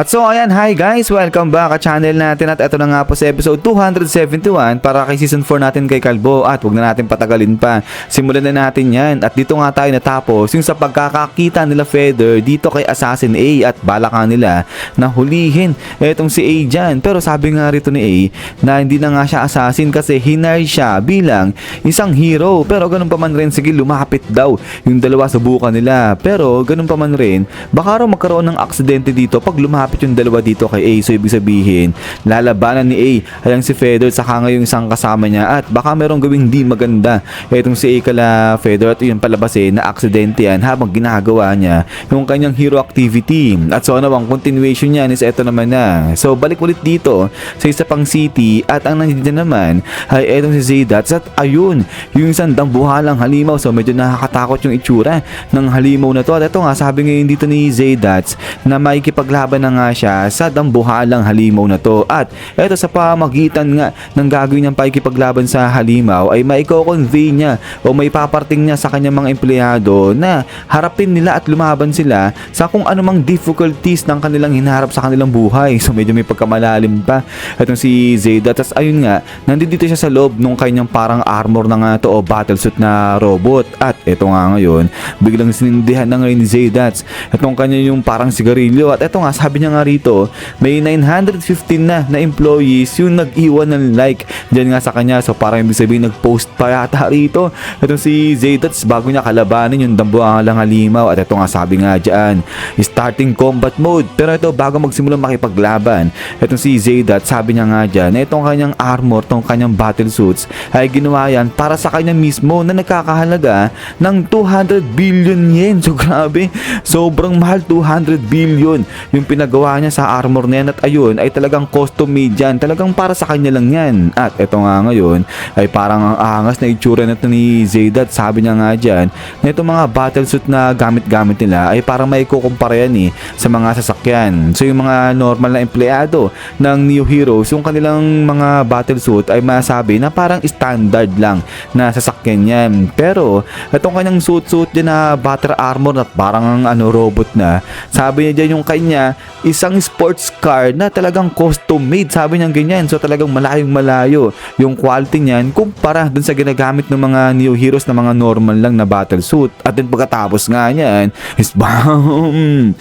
At so ayan, hi guys, welcome back sa channel natin at ito na nga po sa episode 271 para kay season 4 natin kay Kalbo at wag na natin patagalin pa. Simulan na natin yan at dito nga tayo natapos yung sa pagkakakita nila Feather dito kay Assassin A at balak nga nila na hulihin etong si A dyan. Pero sabi nga rito ni A na hindi na nga siya assassin kasi hinire siya bilang isang hero. Pero ganun pa man rin, sige lumapit daw yung dalawa, subukan nila. Pero ganun pa man rin, baka raw magkaroon ng aksidente dito pag lumapit yung dalawa dito kay A. So ibig sabihin, lalabanan ni A ayang si Feather saka nga yung isang kasama niya at baka merong gawing di maganda etong si A kala Feather at yun palabas na aksidente yan habang ginagawa niya yung kanyang hero activity. At so ang continuation niya is eto naman na. So balik ulit dito sa isa pang city at ang nandiyan naman ay etong si Zaydat at ayun yung isang dambuhalang halimaw. So medyo nakakatakot yung itsura ng halimaw na to at ito nga sabi ngayon dito ni Zaydat na may kipaglaban na nga siya sa dambuhalang halimaw na to at eto sa pamagitan nga ng gagawin niyang pakikipaglaban sa halimaw ay maiko-convey niya o may paparting niya sa kanyang mga empleyado na harapin nila at lumaban sila sa kung anumang difficulties ng kanilang hinaharap sa kanilang buhay. So medyo may pagkamalalim pa etong si Zaydat. Tapos ayun nga, nandito siya sa loob nung kanyang parang armor na nga to o battlesuit na robot at eto nga ngayon biglang sinindihan na ngayon ni Zaydat etong kanya yung parang sigarilyo at eto nga sabi niya nga rito may 915 na employees yung nag-iwan ng like dyan nga sa kanya. So parang ibig sabihin nag-post pa yata rito itong si Zaydat bago niya kalabanin yung dambuhalang halimaw at ito nga sabi nga dyan starting combat mode. Pero ito bago magsimulang makipaglaban itong si Zaydat sabi niya nga dyan na itong kanyang armor, itong kanyang battle suits ay ginawa yan para sa kanya mismo na nagkakahalaga ng 200 billion yen. So grabe, sobrang mahal, 200 billion yung pinagawa niya sa armor na yan at ayun ay talagang custom made yan, talagang para sa kanya lang yan. At ito nga ngayon ay parang ang angas na itsura na ito ni Zaydat. Sabi niya nga dyan na itong mga battlesuit na gamit-gamit nila ay parang may kukumpara yan sa mga sasakyan. So yung mga normal na empleyado ng New Heroes, yung kanilang mga battlesuit ay masabi na parang standard lang na sasakyan yan. Pero itong kanyang suit dyan na battle armor at parang robot na, sabi niya dyan yung kanya isang sports car na talagang custom made, sabi niya ganyan. So talagang malayong malayo yung quality niyan kumpara dun sa ginagamit ng mga New Heroes na mga normal lang na battlesuit. At din pagkatapos nga niyan is BAM!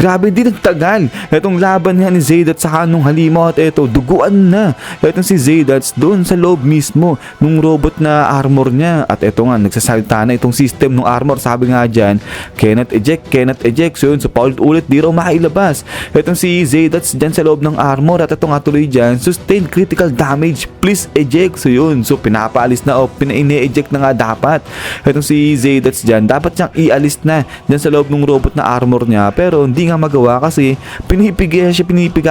Grabe din ang tagal itong laban niya ni Zaydat sa kanong halimaw at ito duguan na itong si Zaydat doon sa loob mismo nung robot na armor niya. At ito nga nagsasalta na itong system ng armor, sabi nga dyan cannot eject. So yun, so paulit-ulit di raw makailabas itong si Zaydat dyan sa loob ng armor. At ito nga tuloy dyan, sustained critical damage, please eject. So yun, so pinapaalis na o pina-eject na nga dapat itong si Zaydat dyan, dapat siyang ialis na dyan sa loob ng robot na armor niya. Pero hindi nga magawa kasi pinipiga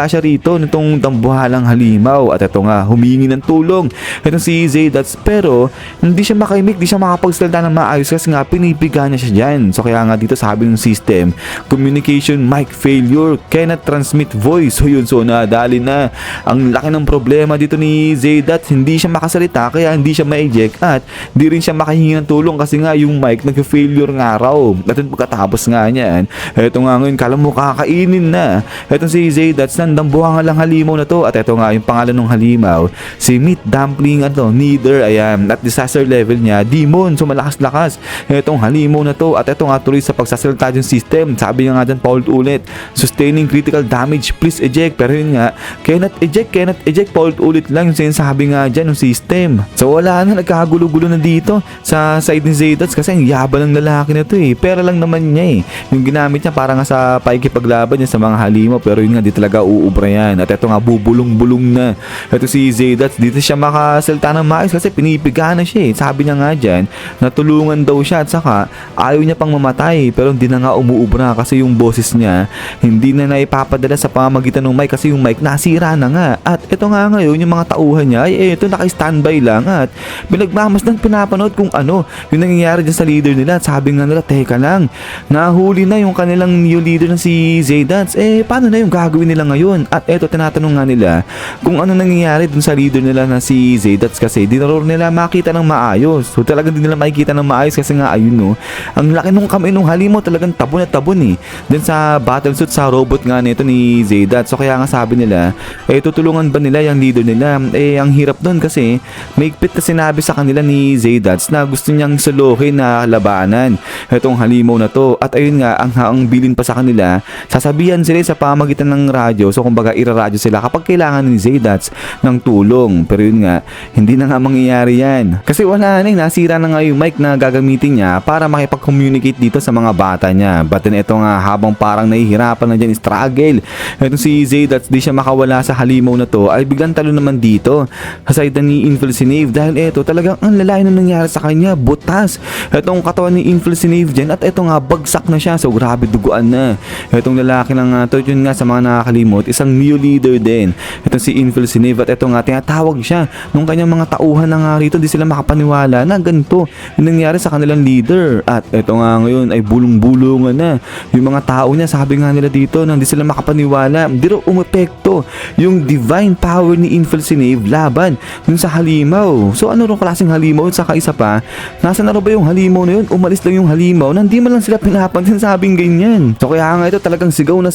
siya rito nitong dambuhalang halimaw. At ito nga humingi ng tulong itong si Zaydat pero hindi siya makaimik, hindi siya makapagsalita ng maayos kasi nga pinipiga niya siya dyan. So kaya nga dito sabi ng system, communication mic failure, cannot transmit voice. So yun, so nadali na ang laki ng problema dito ni Zaydat, hindi siya makasalita kaya hindi siya ma-eject at di rin siya makahingi ng tulong kasi nga yung mic nag-failure nga raw. At pagkatapos nga niyan, ito nga ngayon kala mo kakainin na etong si Zaydat ng dambuhalang halimaw na to. At ito nga yung pangalan ng halimaw, si Meat Dumpling Neither. Ayan, at disaster level niya demon, so malakas-lakas etong halimaw na to. At ito nga tuloy sa pagsasalita yung system, sabi niya nga dyan paulit-ulit sustaining critical damage, please eject. Pero yun nga cannot eject, paulit-ulit lang yung sinasabi nga dyan yung system. So wala na, nagkakagulo-gulo na dito sa side ni Zaydat kasi ang yabang ng lalaki na to pera lang naman niya yung ginamit niya para nga sa pakikipaglaban niya sa mga halimaw. Pero yun nga di talaga uubra yan. At ito nga bubulong-bulong na ito si Zaydat, dito siya makasalita ng maayos kasi pinipiga na siya sabi niya nga dyan natulungan daw siya at saka ayaw niya pang mamatay pero hindi na nga umuubra kasi yung boses niya hindi na naipapadala sa pamamagitan ng mic kasi yung mic nasira na nga. At ito nga ngayon yung mga tauhan niya ay ito naka-standby lang at pinagmamasdan pinapanood kung ano yung nangyayari dyan sa leader nila. At sabi nga nila, teka lang, nahuli na yung kanilang new leader na si Zaydats, paano na yung gagawin nila ngayon? At eto, tinatanong nga nila kung ano nangyayari dun sa leader nila na si Zaydats kasi di na nila makita ng maayos. So talagang di nila makikita ng maayos kasi nga ayun no, ang laki nung kamay nung halimaw, talagang tabon na tabon Then sa battlesuit sa robot nga nito ni Zaydats. So kaya nga sabi nila, tutulungan ba nila yung leader nila? Ang hirap dun kasi may higpit na sinabi sa kanila ni Zaydats na gusto niyang suluhin na labanan itong halimaw na to. At ayun nga, ang bilin pa sa kanila, sasabihan sila sa pamagitan ng radyo. So kumbaga iraradyo sila kapag kailangan ni Zaydats ng tulong. Pero yun nga, hindi na nga mangyayari yan. Kasi wala na nasira na nga yung mic na gagamitin niya para makipag-communicate dito sa mga bata niya. But then ito nga, habang parang nahihirapan na dyan, struggle. Itong si Zaydats, di siya makawala sa halimaw na to, ay biglang talo naman dito sa side ni Infelsinave. Dahil ito, talagang ang lalaki na nangyari sa kanya, butas. Itong katawan ni Infelsinave dyan, at ito nga, bagsak na siya. So grabe, duguan na. Itong lalaki lang to, yun nga sa mga nakakalimot, isang new leader din. Itong si Infelsinave, at ito nga, tinatawag siya nung kanyang mga tauhan na nga rito, di sila makapaniwala na ganito yung nangyari sa kanilang leader. At ito nga ngayon ay bulong-bulungan na yung mga tao niya. Sabi nga nila dito na hindi sila makapaniwala, hindi raw umepekto yung divine power ni Infelsinave laban dun sa halimaw. So ano rin klaseng halimaw? Saka isa pa, nasa na ba yung halimaw na yun? Umalis lang yung halimaw na hindi man lang sila pinapansin, sabing ganyan. So kaya nga ito talagang sigaw na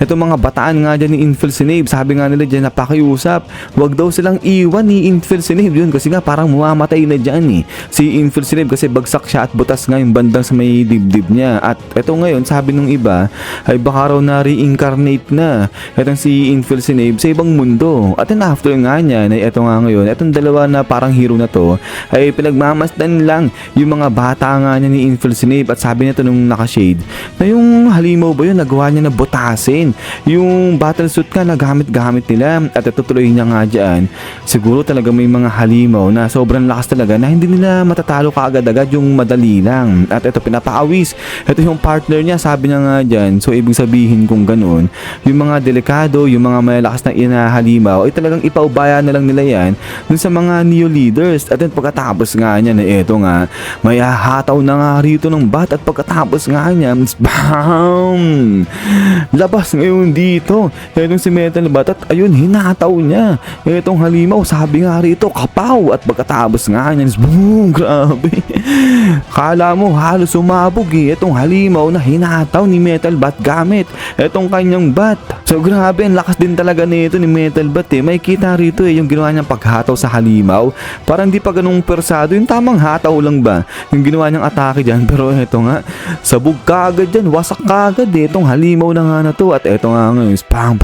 itong mga bataan nga dyan ni Infelsinave. Sabi nga nila dyan, napakiusap, wag daw silang iwan ni Infelsinave yun kasi nga parang mamamatay na dyan si Infelsinave kasi bagsak siya at butas nga yung bandang sa may dibdib niya. At ito ngayon, sabi nung iba ay baka raw na reincarnate na itong si Infelsinave sa ibang mundo. At then after nga niya na ito nga ngayon, itong dalawa na parang hero na to ay pinagmamasdan lang yung mga bata nga niya ni Infelsinave. At sabi nito nung nakashade na yung halimaw ba yun, nagawa niya na butasin yung battlesuit ka na gamit-gamit nila. At itutuloy niya nga dyan, siguro talaga may mga halimaw na sobrang lakas talaga na hindi nila matatalo kaagad-agad yung madali lang. At ito pinapaawis, ito yung partner niya, sabi niya nga dyan. So ibig sabihin kung ganun, yung mga delikado, yung mga malakas na inahalimaw ay talagang ipaubaya na lang nila yan dun sa mga neo leaders. At then pagkatapos nga niya na ito nga, may hahataw na nga rito ng bat. At pagkatapos nga niya, BAM! Labas ngayon dito itong si Metal Bat. At ayun, hinataw niya itong halimaw, sabi nga rito, kapaw. At pagkatapos nga niya, boom! Grabe. Kala mo halos sumabog itong halimaw na hinataw ni Metal Bat gamit itong kanyang bat. So grabe, ang lakas din talaga nito ni Metal Bat May kita rito yung ginawa niyang paghataw sa halimaw. Parang di pa ganung persado, yung tamang hataw lang ba yung ginawa niyang atake dyan. Pero ito nga, sabog kagad dyan, wasak kagad itong halimaw na nga na to. At ito nga ngayon, pang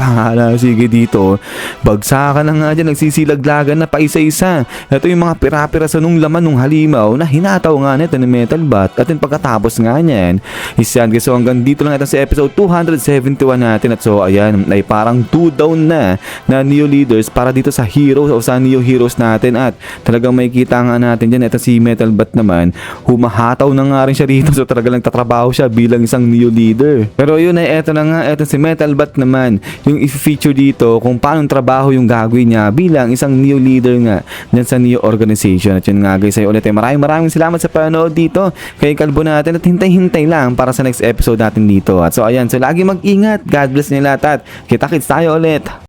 sige dito, bagsakan na nga dyan, nagsisilaglagan na pa isa-isa. Ito yung mga pira-pirasan nung laman ng halimaw na hinataw nga nito ni Metal Bat. At yung pagkatapos nga niyan, isyan. So hanggang dito lang ito sa episode 271 natin. At so ayan, ay parang 2 down na neo leaders para dito sa heroes o sa neo heroes natin. At talagang may kita nga natin dyan, ito si Metal Bat naman, humahataw na nga rin siya rito. So talaga lang tatrabaho siya bilang isang neo leader. Pero yun ay eto na nga, eto si Metal Bat naman, yung i-feature dito kung paano trabaho yung gagawin niya bilang isang neo leader nga dyan sa neo organization. At yun nga guys, ay ulit ay maraming salamat sa panonood dito kay Kalbo natin. At hintay-hintay lang para sa next episode natin dito. At so ayan, so lagi mag-ingat. God bless nila lahat at kita-kits tayo ulit.